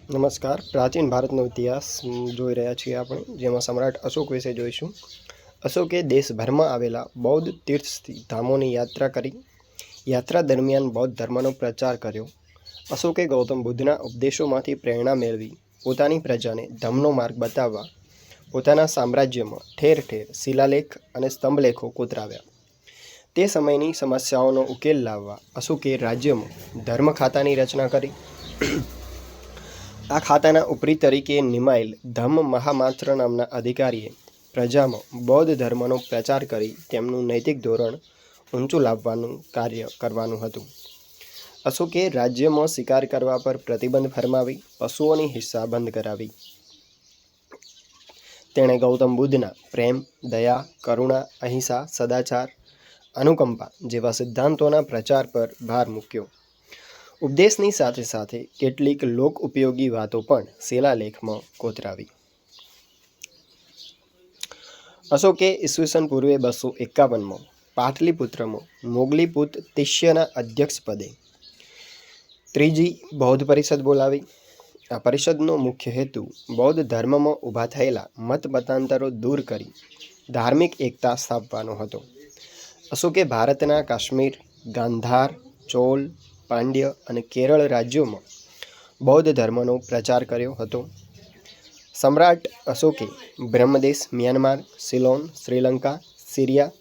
નમસ્કાર. પ્રાચીન ભારતનો ઇતિહાસ જોઈ રહ્યા છીએ આપણે, જેમાં સમ્રાટ અશોક વિશે જોઈશું. અશોકે દેશભરમાં આવેલા બૌદ્ધ તીર્થ ધામોની યાત્રા કરી. યાત્રા દરમિયાન બૌદ્ધ ધર્મનો પ્રચાર કર્યો. અશોકે ગૌતમ બુદ્ધના ઉપદેશોમાંથી પ્રેરણા મેળવી પોતાની પ્રજાને ધર્મનો માર્ગ બતાવવા પોતાના સામ્રાજ્યમાં ઠેર ઠેર શિલાલેખ અને સ્તંભલેખો કોતરાવ્યા. તે સમયની સમસ્યાઓનો ઉકેલ લાવવા અશોકે રાજ્યમાં ધર્મ ખાતાની રચના કરી. આ ખાતાના ઉપરી તરીકે નિમાયેલ ધમ્મ મહામાત્ર નામના અધિકારીએ પ્રજામાં બૌદ્ધ ધર્મનો પ્રચાર કરી તેમનું નૈતિક ધોરણ ઊંચું લાવવાનું કાર્ય કરવાનું હતું. અશોકે રાજ્યમાં શિકાર કરવા પર પ્રતિબંધ ફરમાવી પશુઓની હિંસા બંધ કરાવી. તેણે ગૌતમ બુદ્ધના પ્રેમ, દયા, કરુણા, અહિંસા, સદાચાર, અનુકંપા જેવા સિદ્ધાંતોના પ્રચાર પર ભાર મૂક્યો. ઉપદેશની સાથે સાથે કેટલીક લોક ઉપયોગી વાતો પણ શિલાલેખમાં કોતરાવી. અશોકે ઈસવીસન પૂર્વે 251માં પાટલીપુત્રમાં મોગલીપુત તિષ્યના અધ્યક્ષપદે ત્રીજી બૌદ્ધ પરિષદ બોલાવી. આ પરિષદનો મુખ્ય હેતુ બૌદ્ધ ધર્મમાં ઊભા થયેલા મતમતાંતરો દૂર કરી ધાર્મિક એકતા સ્થાપવાનો હતો. અશોકે ભારતના કાશ્મીર, ગાંધાર, ચોલ, પાંડ્ય અને કેરળ રાજ્યોમાં બૌદ્ધ ધર્મનો પ્રચાર કર્યો હતો. સમ્રાટ અશોકે Brahmadesh, Myanmar, Ceylon, Sri Lanka, Syria,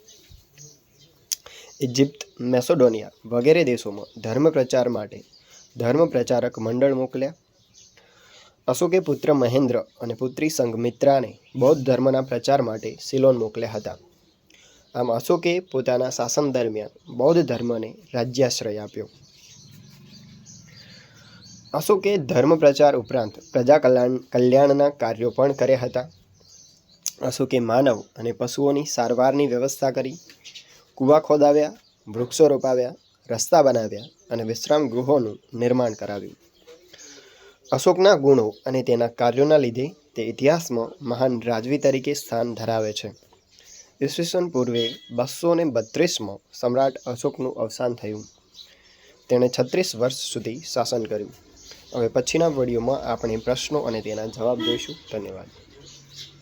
Egypt, Macedonia વગેરે દેશોમાં ધર્મ પ્રચાર માટે ધર્મ પ્રચારક મંડળ મોકલ્યા. અશોકે પુત્ર મહેન્દ્ર અને પુત્રી સંઘમિત્રાને બૌદ્ધ ધર્મના પ્રચાર માટે સિલોન મોકલ્યા હતા. આમ અશોકે પોતાના શાસન દરમિયાન બૌદ્ધ ધર્મને રાજ્યાશ્રય આપ્યો. અશોકે ધર્મ પ્રચાર ઉપરાંત પ્રજા કલ્યાણના કાર્યો પણ કર્યા હતા. અશોકે માનવ અને પશુઓની સારવારની વ્યવસ્થા કરી, કૂવા ખોદાવ્યા, વૃક્ષો રોપાવ્યા, રસ્તા બનાવ્યા અને વિશ્રામ ગૃહોનું નિર્માણ કરાવ્યું. અશોકના ગુણો અને તેના કાર્યોના લીધે તે ઇતિહાસમાં મહાન રાજવી તરીકે સ્થાન ધરાવે છે. ઈસવીસન પૂર્વે 232માં સમ્રાટ અશોકનું અવસાન થયું. તેણે 36 વર્ષ સુધી શાસન કર્યું. હવે પછીના વિડીયોમાં આપણે પ્રશ્નો અને તેના જવાબ જોઈશું. ધન્યવાદ.